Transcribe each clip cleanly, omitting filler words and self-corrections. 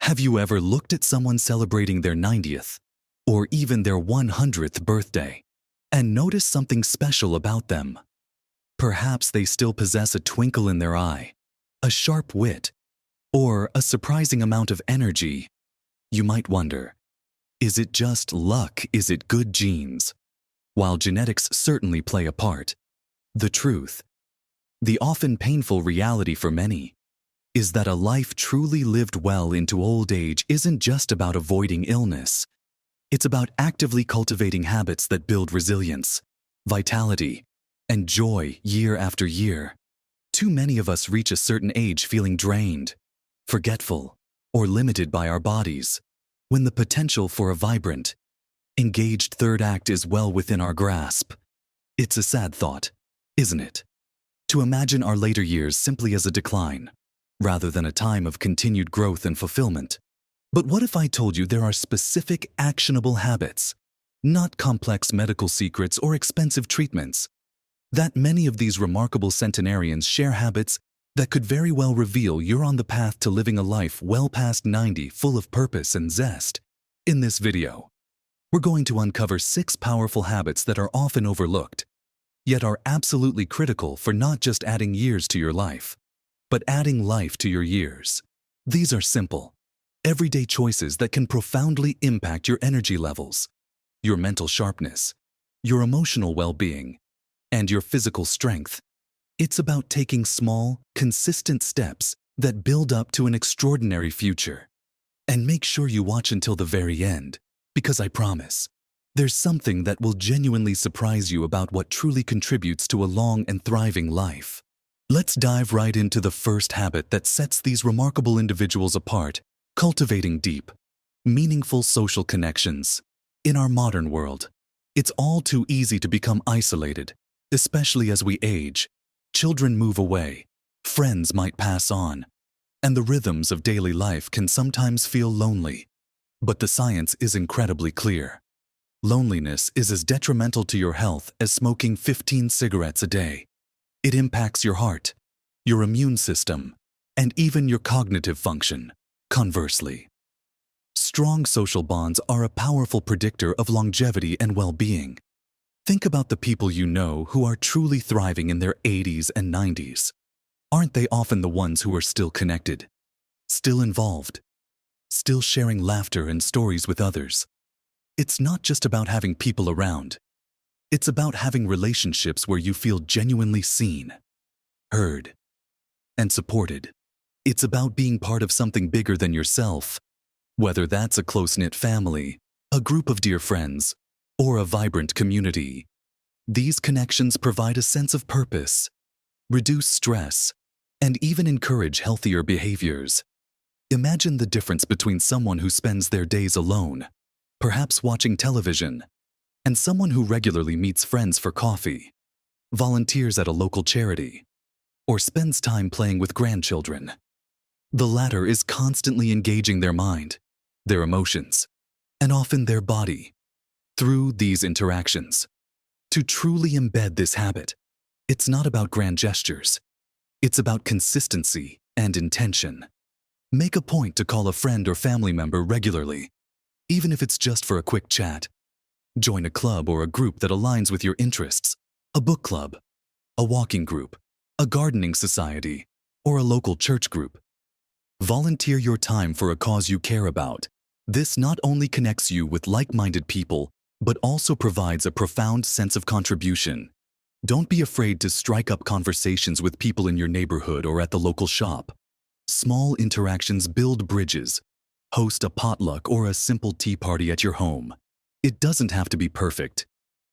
Have you ever looked at someone celebrating their 90th or even their 100th birthday and noticed something special about them? Perhaps they still possess a twinkle in their eye, a sharp wit, or a surprising amount of energy. You might wonder, is it just luck? Is it good genes? While genetics certainly play a part, the truth, the often painful reality for many, is that a life truly lived well into old age isn't just about avoiding illness. It's about actively cultivating habits that build resilience, vitality, and joy year after year. Too many of us reach a certain age feeling drained, forgetful, or limited by our bodies, when the potential for a vibrant, engaged third act is well within our grasp. It's a sad thought, isn't it? To imagine our later years simply as a decline, rather than a time of continued growth and fulfillment. But what if I told you there are specific actionable habits, not complex medical secrets or expensive treatments, that many of these remarkable centenarians share habits that could very well reveal you're on the path to living a life well past 90 full of purpose and zest? In this video, we're going to uncover 6 powerful habits that are often overlooked, yet are absolutely critical for not just adding years to your life, but adding life to your years. These are simple, everyday choices that can profoundly impact your energy levels, your mental sharpness, your emotional well-being, and your physical strength. It's about taking small, consistent steps that build up to an extraordinary future. And make sure you watch until the very end, because I promise, there's something that will genuinely surprise you about what truly contributes to a long and thriving life. Let's dive right into the first habit that sets these remarkable individuals apart: cultivating deep, meaningful social connections. In our modern world, it's all too easy to become isolated, especially as we age. Children move away, friends might pass on, and the rhythms of daily life can sometimes feel lonely. But the science is incredibly clear. Loneliness is as detrimental to your health as smoking 15 cigarettes a day. It impacts your heart, your immune system, and even your cognitive function. Conversely, strong social bonds are a powerful predictor of longevity and well-being. Think about the people you know who are truly thriving in their 80s and 90s. Aren't they often the ones who are still connected, still involved, still sharing laughter and stories with others? It's not just about having people around. It's about having relationships where you feel genuinely seen, heard, and supported. It's about being part of something bigger than yourself, whether that's a close-knit family, a group of dear friends, or a vibrant community. These connections provide a sense of purpose, reduce stress, and even encourage healthier behaviors. Imagine the difference between someone who spends their days alone, perhaps watching television, and someone who regularly meets friends for coffee, volunteers at a local charity, or spends time playing with grandchildren. The latter is constantly engaging their mind, their emotions, and often their body through these interactions. To truly embed this habit, it's not about grand gestures. It's about consistency and intention. Make a point to call a friend or family member regularly, even if it's just for a quick chat. Join a club or a group that aligns with your interests: a book club, a walking group, a gardening society, or a local church group. Volunteer your time for a cause you care about. This not only connects you with like-minded people, but also provides a profound sense of contribution. Don't be afraid to strike up conversations with people in your neighborhood or at the local shop. Small interactions build bridges. Host a potluck or a simple tea party at your home. It doesn't have to be perfect.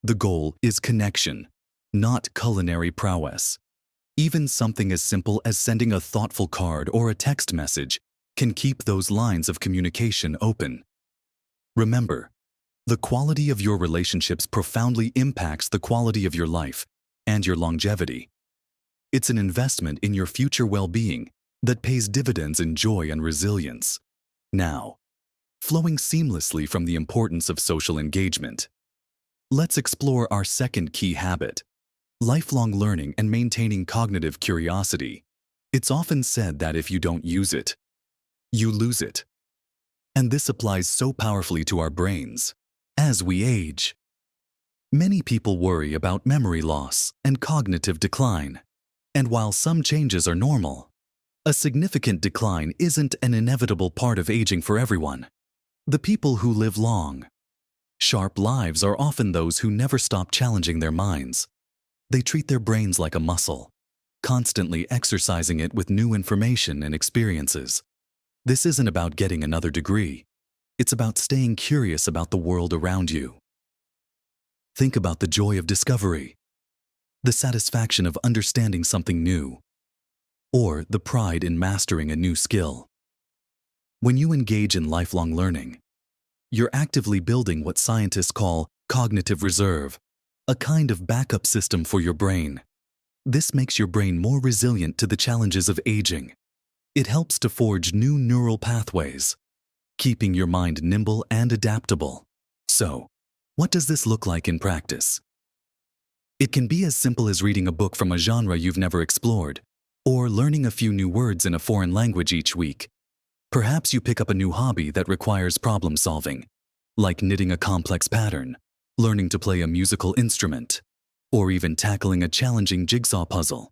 The goal is connection, not culinary prowess. Even something as simple as sending a thoughtful card or a text message can keep those lines of communication open. Remember, the quality of your relationships profoundly impacts the quality of your life and your longevity. It's an investment in your future well-being that pays dividends in joy and resilience. Now, flowing seamlessly from the importance of social engagement, let's explore our second key habit: lifelong learning and maintaining cognitive curiosity. It's often said that if you don't use it, you lose it. And this applies so powerfully to our brains. As we age, many people worry about memory loss and cognitive decline. And while some changes are normal, a significant decline isn't an inevitable part of aging for everyone. The people who live long, sharp lives are often those who never stop challenging their minds. They treat their brains like a muscle, constantly exercising it with new information and experiences. This isn't about getting another degree. It's about staying curious about the world around you. Think about the joy of discovery, the satisfaction of understanding something new, or the pride in mastering a new skill. When you engage in lifelong learning, you're actively building what scientists call cognitive reserve, a kind of backup system for your brain. This makes your brain more resilient to the challenges of aging. It helps to forge new neural pathways, keeping your mind nimble and adaptable. So, what does this look like in practice? It can be as simple as reading a book from a genre you've never explored, or learning a few new words in a foreign language each week. Perhaps you pick up a new hobby that requires problem solving, like knitting a complex pattern, learning to play a musical instrument, or even tackling a challenging jigsaw puzzle.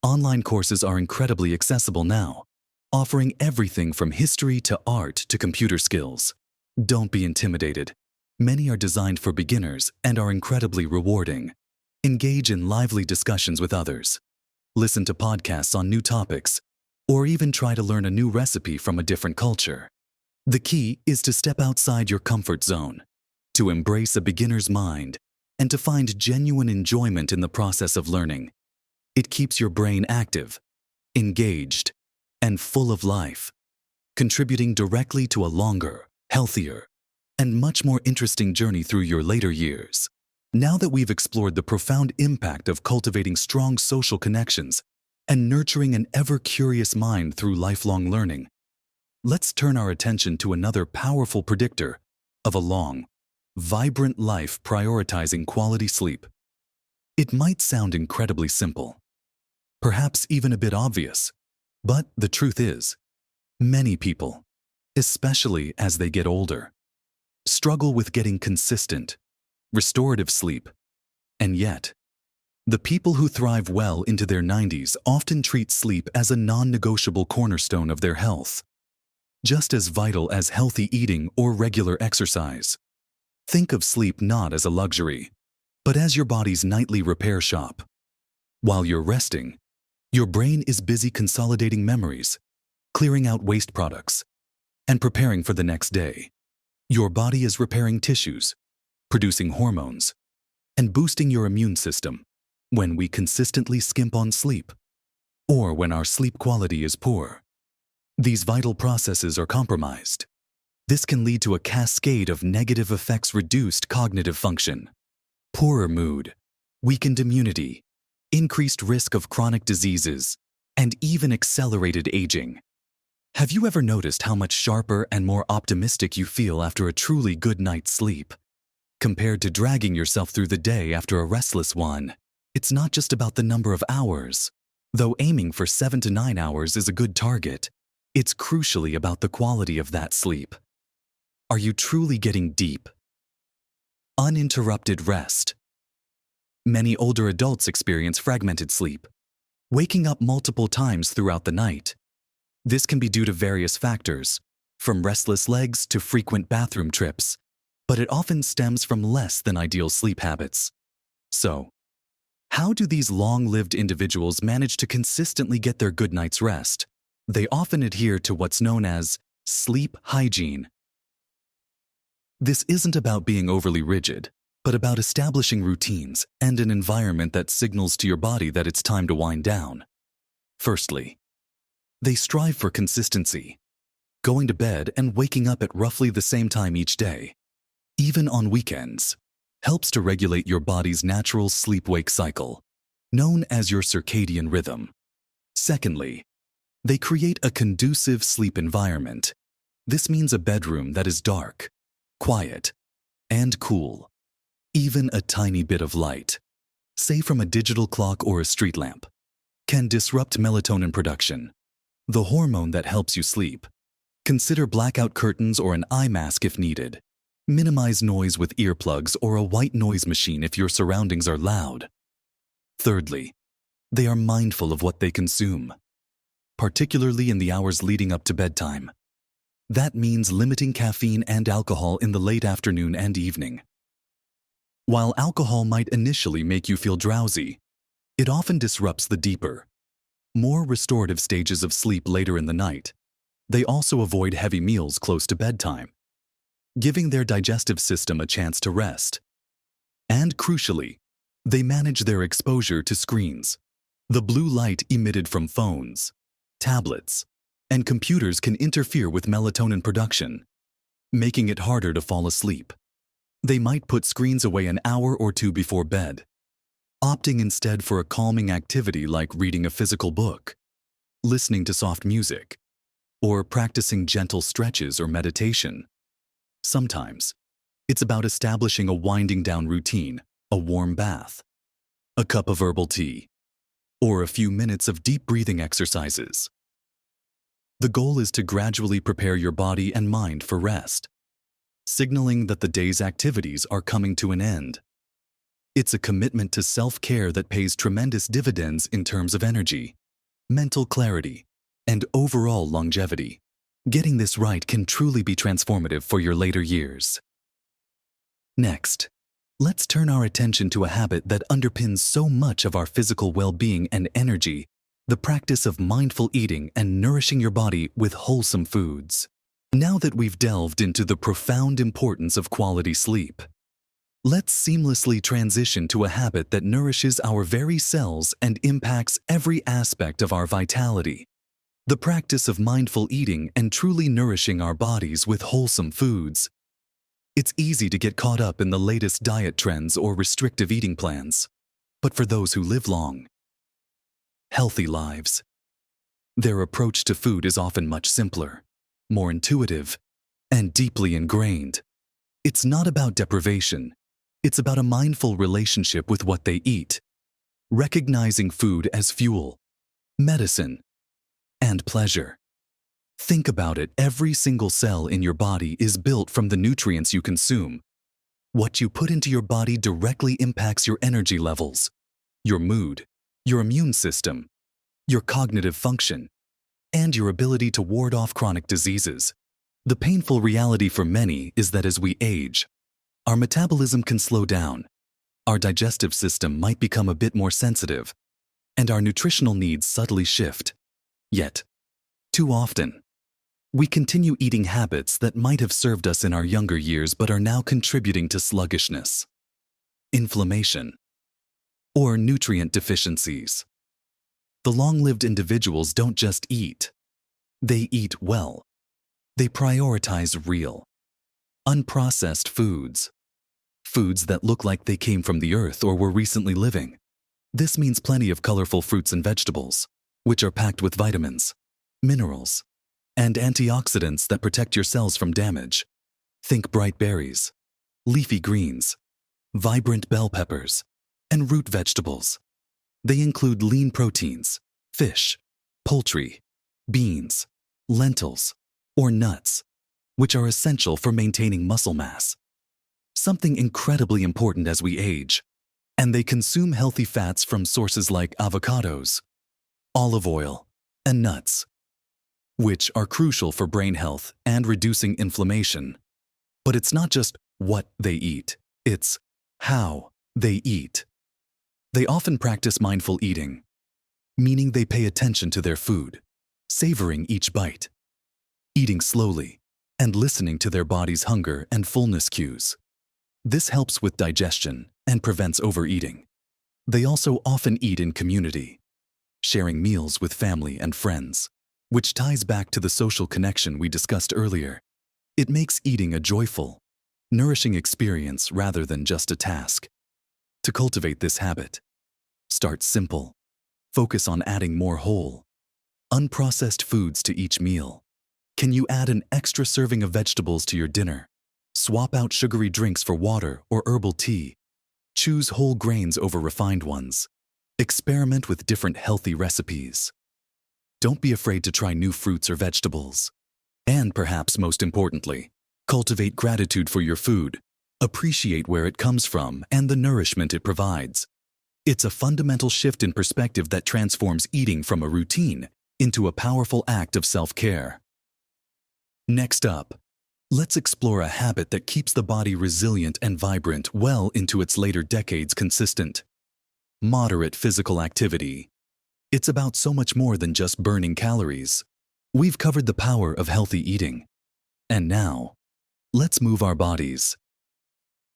Online courses are incredibly accessible now, offering everything from history to art to computer skills. Don't be intimidated. Many are designed for beginners and are incredibly rewarding. Engage in lively discussions with others. Listen to podcasts on new topics, or even try to learn a new recipe from a different culture. The key is to step outside your comfort zone, to embrace a beginner's mind, and to find genuine enjoyment in the process of learning. It keeps your brain active, engaged, and full of life, contributing directly to a longer, healthier, and much more interesting journey through your later years. Now that we've explored the profound impact of cultivating strong social connections and nurturing an ever-curious mind through lifelong learning, let's turn our attention to another powerful predictor of a long, vibrant life prioritizing quality sleep. It might sound incredibly simple, perhaps even a bit obvious, but the truth is, many people, especially as they get older, struggle with getting consistent, restorative sleep. And yet, the people who thrive well into their 90s often treat sleep as a non-negotiable cornerstone of their health, just as vital as healthy eating or regular exercise. Think of sleep not as a luxury, but as your body's nightly repair shop. While you're resting, your brain is busy consolidating memories, clearing out waste products, and preparing for the next day. Your body is repairing tissues, producing hormones, and boosting your immune system. When we consistently skimp on sleep, or when our sleep quality is poor, these vital processes are compromised. This can lead to a cascade of negative effects: reduced cognitive function, poorer mood, weakened immunity, increased risk of chronic diseases, and even accelerated aging. Have you ever noticed how much sharper and more optimistic you feel after a truly good night's sleep, compared to dragging yourself through the day after a restless one? It's not just about the number of hours. Though aiming for 7 to 9 hours is a good target, it's crucially about the quality of that sleep. Are you truly getting deep, uninterrupted rest? Many older adults experience fragmented sleep, waking up multiple times throughout the night. This can be due to various factors, from restless legs to frequent bathroom trips, but it often stems from less than ideal sleep habits. So, how do these long-lived individuals manage to consistently get their good night's rest? They often adhere to what's known as sleep hygiene. This isn't about being overly rigid, but about establishing routines and an environment that signals to your body that it's time to wind down. Firstly, they strive for consistency, going to bed and waking up at roughly the same time each day, even on weekends, helps to regulate your body's natural sleep-wake cycle, known as your circadian rhythm. Secondly, they create a conducive sleep environment. This means a bedroom that is dark, quiet, and cool. Even a tiny bit of light, say from a digital clock or a street lamp, can disrupt melatonin production, the hormone that helps you sleep. Consider blackout curtains or an eye mask if needed. Minimize noise with earplugs or a white noise machine if your surroundings are loud. Thirdly, they are mindful of what they consume, particularly in the hours leading up to bedtime. That means limiting caffeine and alcohol in the late afternoon and evening. While alcohol might initially make you feel drowsy, it often disrupts the deeper, more restorative stages of sleep later in the night. They also avoid heavy meals close to bedtime, giving their digestive system a chance to rest. And crucially, they manage their exposure to screens. The blue light emitted from phones, tablets, and computers can interfere with melatonin production, making it harder to fall asleep. They might put screens away an hour or two before bed, opting instead for a calming activity like reading a physical book, listening to soft music, or practicing gentle stretches or meditation. Sometimes, it's about establishing a winding down routine, a warm bath, a cup of herbal tea, or a few minutes of deep breathing exercises. The goal is to gradually prepare your body and mind for rest, signaling that the day's activities are coming to an end. It's a commitment to self-care that pays tremendous dividends in terms of energy, mental clarity, and overall longevity. Getting this right can truly be transformative for your later years. Next, let's turn our attention to a habit that underpins so much of our physical well-being and energy: the practice of mindful eating and nourishing your body with wholesome foods. Now that we've delved into the profound importance of quality sleep, let's seamlessly transition to a habit that nourishes our very cells and impacts every aspect of our vitality: the practice of mindful eating and truly nourishing our bodies with wholesome foods. It's easy to get caught up in the latest diet trends or restrictive eating plans, but for those who live long, healthy lives, their approach to food is often much simpler, more intuitive, and deeply ingrained. It's not about deprivation. It's about a mindful relationship with what they eat, recognizing food as fuel, medicine, and pleasure. Think about it: every single cell in your body is built from the nutrients you consume. What you put into your body directly impacts your energy levels, your mood, your immune system, your cognitive function, and your ability to ward off chronic diseases. The painful reality for many is that as we age, our metabolism can slow down, our digestive system might become a bit more sensitive, and our nutritional needs subtly shift. Yet, too often, we continue eating habits that might have served us in our younger years but are now contributing to sluggishness, inflammation, or nutrient deficiencies. The long-lived individuals don't just eat. They eat well. They prioritize real, unprocessed foods. Foods that look like they came from the earth or were recently living. This means plenty of colorful fruits and vegetables, which are packed with vitamins, minerals, and antioxidants that protect your cells from damage. Think bright berries, leafy greens, vibrant bell peppers, and root vegetables. They include lean proteins, fish, poultry, beans, lentils, or nuts, which are essential for maintaining muscle mass, something incredibly important as we age. And they consume healthy fats from sources like avocados, olive oil, and nuts, which are crucial for brain health and reducing inflammation. But it's not just what they eat, it's how they eat. They often practice mindful eating, meaning they pay attention to their food, savoring each bite, eating slowly, and listening to their body's hunger and fullness cues. This helps with digestion and prevents overeating. They also often eat in community, sharing meals with family and friends, which ties back to the social connection we discussed earlier. It makes eating a joyful, nourishing experience rather than just a task. To cultivate this habit, start simple. Focus on adding more whole, unprocessed foods to each meal. Can you add an extra serving of vegetables to your dinner? Swap out sugary drinks for water or herbal tea. Choose whole grains over refined ones. Experiment with different healthy recipes. Don't be afraid to try new fruits or vegetables. And perhaps most importantly, cultivate gratitude for your food. Appreciate where it comes from and the nourishment it provides. It's a fundamental shift in perspective that transforms eating from a routine into a powerful act of self-care. Next up, let's explore a habit that keeps the body resilient and vibrant well into its later decades consistent. Moderate physical activity. It's about so much more than just burning calories. We've covered the power of healthy eating. And now, let's move our bodies.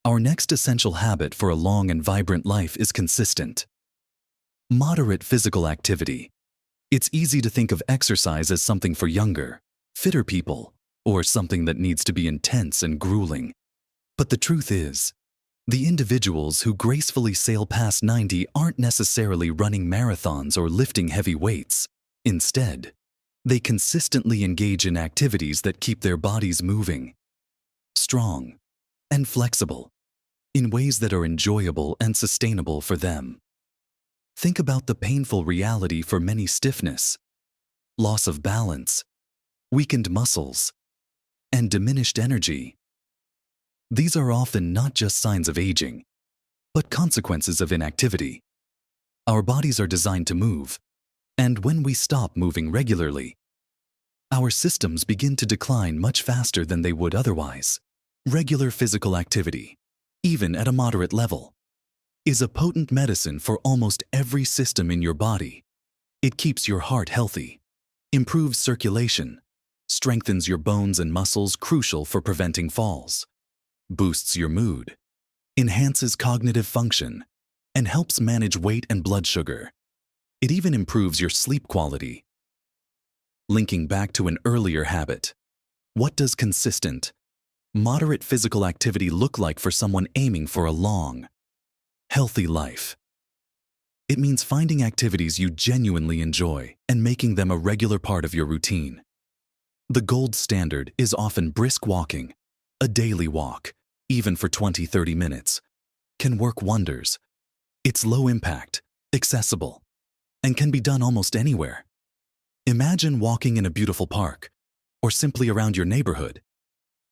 Our next essential habit for a long and vibrant life is consistent. Moderate physical activity. It's easy to think of exercise as something for younger, fitter people, or something that needs to be intense and grueling. But the truth is, the individuals who gracefully sail past 90 aren't necessarily running marathons or lifting heavy weights. Instead, they consistently engage in activities that keep their bodies moving, strong, and flexible in ways that are enjoyable and sustainable for them. Think about the painful reality for many: stiffness, loss of balance, weakened muscles, and diminished energy. These are often not just signs of aging, but consequences of inactivity. Our bodies are designed to move, and when we stop moving regularly, our systems begin to decline much faster than they would otherwise. Regular physical activity, even at a moderate level, is a potent medicine for almost every system in your body. It keeps your heart healthy, improves circulation, strengthens your bones and muscles, crucial for preventing falls, boosts your mood, enhances cognitive function, and helps manage weight and blood sugar. It even improves your sleep quality. Linking back to an earlier habit, what does consistent, moderate physical activity look like for someone aiming for a long, healthy life? It means finding activities you genuinely enjoy and making them a regular part of your routine. The gold standard is often brisk walking. A daily walk, even for 20-30 minutes, can work wonders. It's low impact, accessible, and can be done almost anywhere. Imagine walking in a beautiful park, or simply around your neighborhood,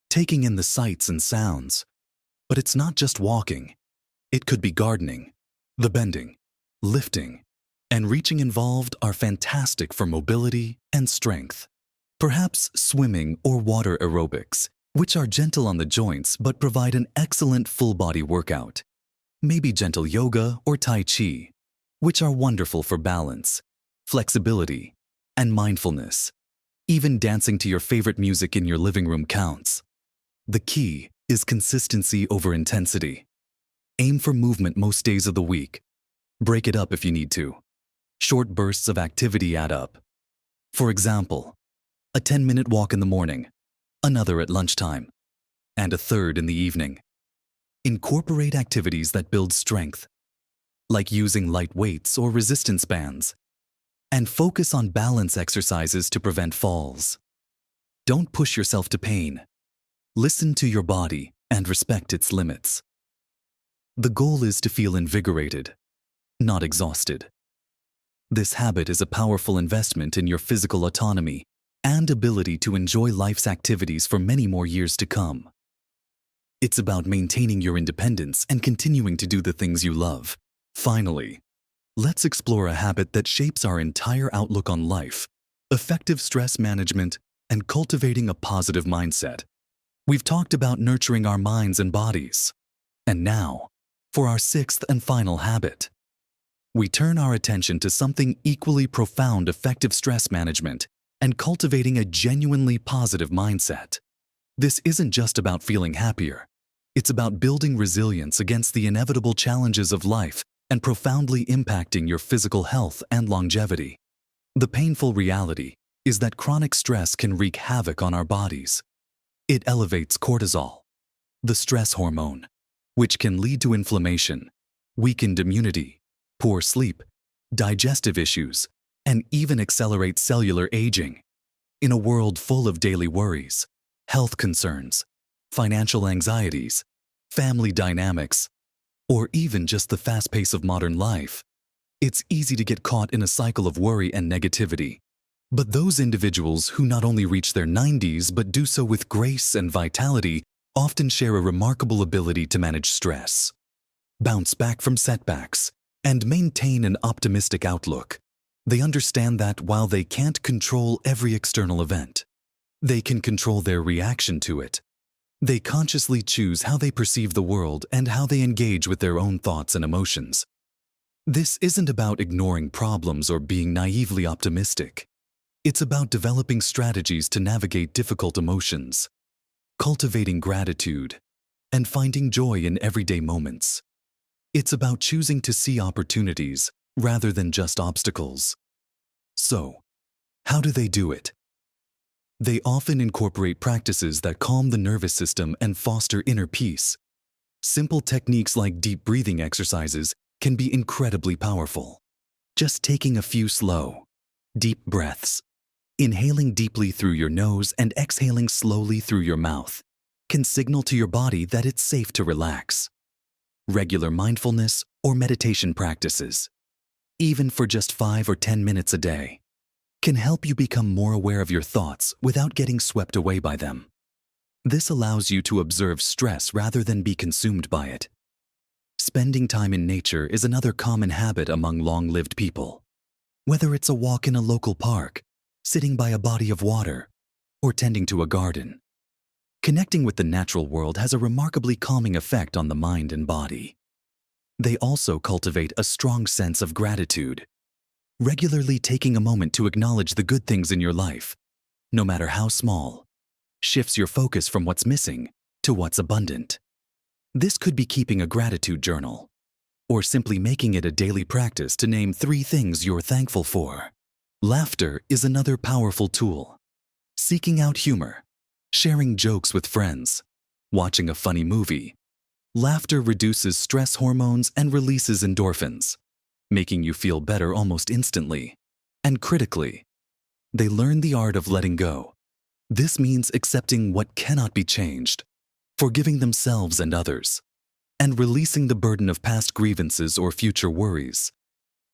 taking in the sights and sounds. But it's not just walking. It could be gardening. The bending, lifting, and reaching involved are fantastic for mobility and strength. Perhaps swimming or water aerobics, which are gentle on the joints but provide an excellent full-body workout. Maybe gentle yoga or tai chi, which are wonderful for balance, flexibility, and mindfulness. Even dancing to your favorite music in your living room counts. The key is consistency over intensity. Aim for movement most days of the week. Break it up if you need to. Short bursts of activity add up. For example, a 10-minute walk in the morning, another at lunchtime, and a third in the evening. Incorporate activities that build strength, like using light weights or resistance bands, and focus on balance exercises to prevent falls. Don't push yourself to pain. Listen to your body and respect its limits. The goal is to feel invigorated, not exhausted. This habit is a powerful investment in your physical autonomy and ability to enjoy life's activities for many more years to come. It's about maintaining your independence and continuing to do the things you love. Finally, let's explore a habit that shapes our entire outlook on life: effective stress management and cultivating a positive mindset. We've talked about nurturing our minds and bodies. And now, for our sixth and final habit, we turn our attention to something equally profound: effective stress management and cultivating a genuinely positive mindset. This isn't just about feeling happier. It's about building resilience against the inevitable challenges of life and profoundly impacting your physical health and longevity. The painful reality is that chronic stress can wreak havoc on our bodies. It elevates cortisol, the stress hormone, which can lead to inflammation, weakened immunity, poor sleep, digestive issues, and even accelerate cellular aging. In a world full of daily worries, health concerns, financial anxieties, family dynamics, or even just the fast pace of modern life, it's easy to get caught in a cycle of worry and negativity. But those individuals who not only reach their 90s but do so with grace and vitality often share a remarkable ability to manage stress, bounce back from setbacks, and maintain an optimistic outlook. They understand that while they can't control every external event, they can control their reaction to it. They consciously choose how they perceive the world and how they engage with their own thoughts and emotions. This isn't about ignoring problems or being naively optimistic. It's about developing strategies to navigate difficult emotions, cultivating gratitude, and finding joy in everyday moments. It's about choosing to see opportunities rather than just obstacles. So, how do they do it? They often incorporate practices that calm the nervous system and foster inner peace. Simple techniques like deep breathing exercises can be incredibly powerful. Just taking a few slow, deep breaths, inhaling deeply through your nose and exhaling slowly through your mouth, can signal to your body that it's safe to relax. Regular mindfulness or meditation practices, even for just 5 or 10 minutes a day, can help you become more aware of your thoughts without getting swept away by them. This allows you to observe stress rather than be consumed by it. Spending time in nature is another common habit among long-lived people. Whether it's a walk in a local park, sitting by a body of water, or tending to a garden, connecting with the natural world has a remarkably calming effect on the mind and body. They also cultivate a strong sense of gratitude. Regularly taking a moment to acknowledge the good things in your life, no matter how small, shifts your focus from what's missing to what's abundant. This could be keeping a gratitude journal, or simply making it a daily practice to name 3 things you're thankful for. Laughter is another powerful tool. Seeking out humor, sharing jokes with friends, watching a funny movie. Laughter reduces stress hormones and releases endorphins, making you feel better almost instantly. And critically, they learn the art of letting go. This means accepting what cannot be changed, forgiving themselves and others, and releasing the burden of past grievances or future worries.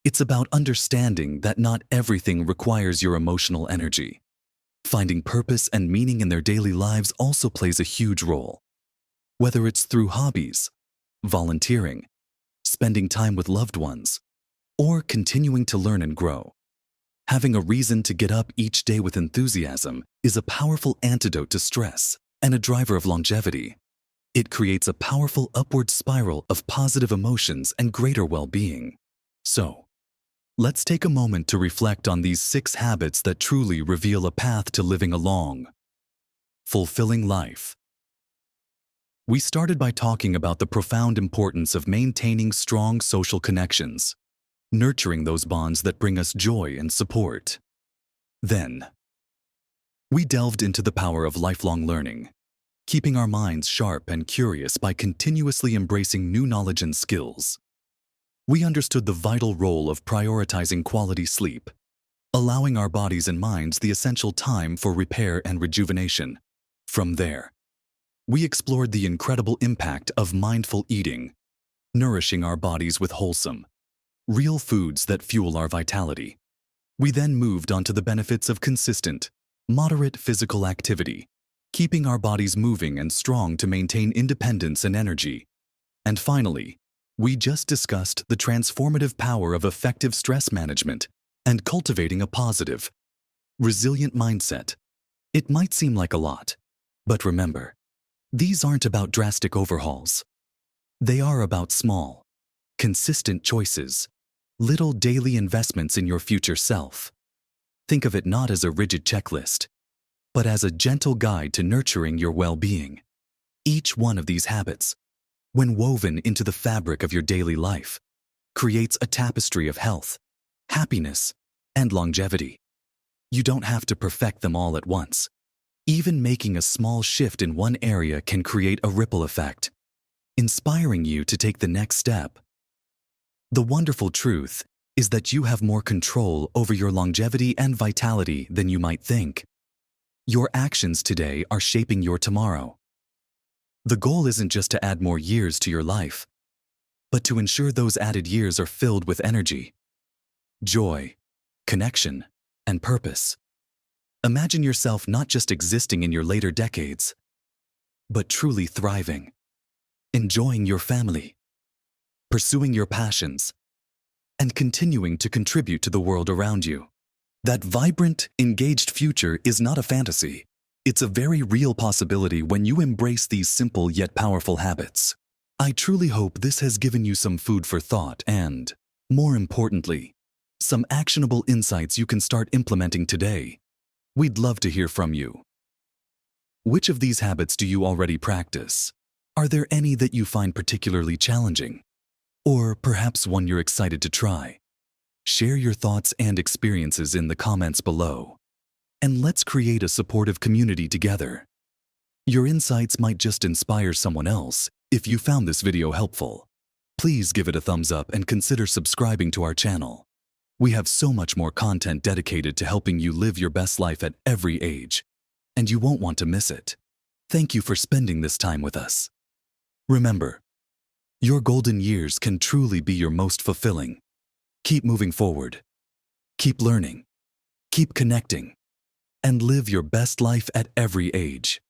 It's about understanding that not everything requires your emotional energy. Finding purpose and meaning in their daily lives also plays a huge role. Whether it's through hobbies, volunteering, spending time with loved ones, or continuing to learn and grow. Having a reason to get up each day with enthusiasm is a powerful antidote to stress and a driver of longevity. It creates a powerful upward spiral of positive emotions and greater well-being. So, let's take a moment to reflect on these 6 habits that truly reveal a path to living a long, fulfilling life. We started by talking about the profound importance of maintaining strong social connections, nurturing those bonds that bring us joy and support. Then, we delved into the power of lifelong learning, keeping our minds sharp and curious by continuously embracing new knowledge and skills. We understood the vital role of prioritizing quality sleep, allowing our bodies and minds the essential time for repair and rejuvenation. From there, we explored the incredible impact of mindful eating, nourishing our bodies with wholesome, real foods that fuel our vitality. We then moved on to the benefits of consistent, moderate physical activity, keeping our bodies moving and strong to maintain independence and energy. And finally, we just discussed the transformative power of effective stress management and cultivating a positive, resilient mindset. It might seem like a lot, but remember, these aren't about drastic overhauls. They are about small, consistent choices, little daily investments in your future self. Think of it not as a rigid checklist, but as a gentle guide to nurturing your well-being. Each one of these habits, when woven into the fabric of your daily life, creates a tapestry of health, happiness, and longevity. You don't have to perfect them all at once. Even making a small shift in one area can create a ripple effect, inspiring you to take the next step. The wonderful truth is that you have more control over your longevity and vitality than you might think. Your actions today are shaping your tomorrow. The goal isn't just to add more years to your life, but to ensure those added years are filled with energy, joy, connection, and purpose. Imagine yourself not just existing in your later decades, but truly thriving, enjoying your family, pursuing your passions, and continuing to contribute to the world around you. That vibrant, engaged future is not a fantasy. It's a very real possibility when you embrace these simple yet powerful habits. I truly hope this has given you some food for thought and, more importantly, some actionable insights you can start implementing today. We'd love to hear from you. Which of these habits do you already practice? Are there any that you find particularly challenging? Or perhaps one you're excited to try? Share your thoughts and experiences in the comments below. And let's create a supportive community together. Your insights might just inspire someone else if you found this video helpful. Please give it a thumbs up and consider subscribing to our channel. We have so much more content dedicated to helping you live your best life at every age, and you won't want to miss it. Thank you for spending this time with us. Remember, your golden years can truly be your most fulfilling. Keep moving forward, keep learning, keep connecting, and live your best life at every age.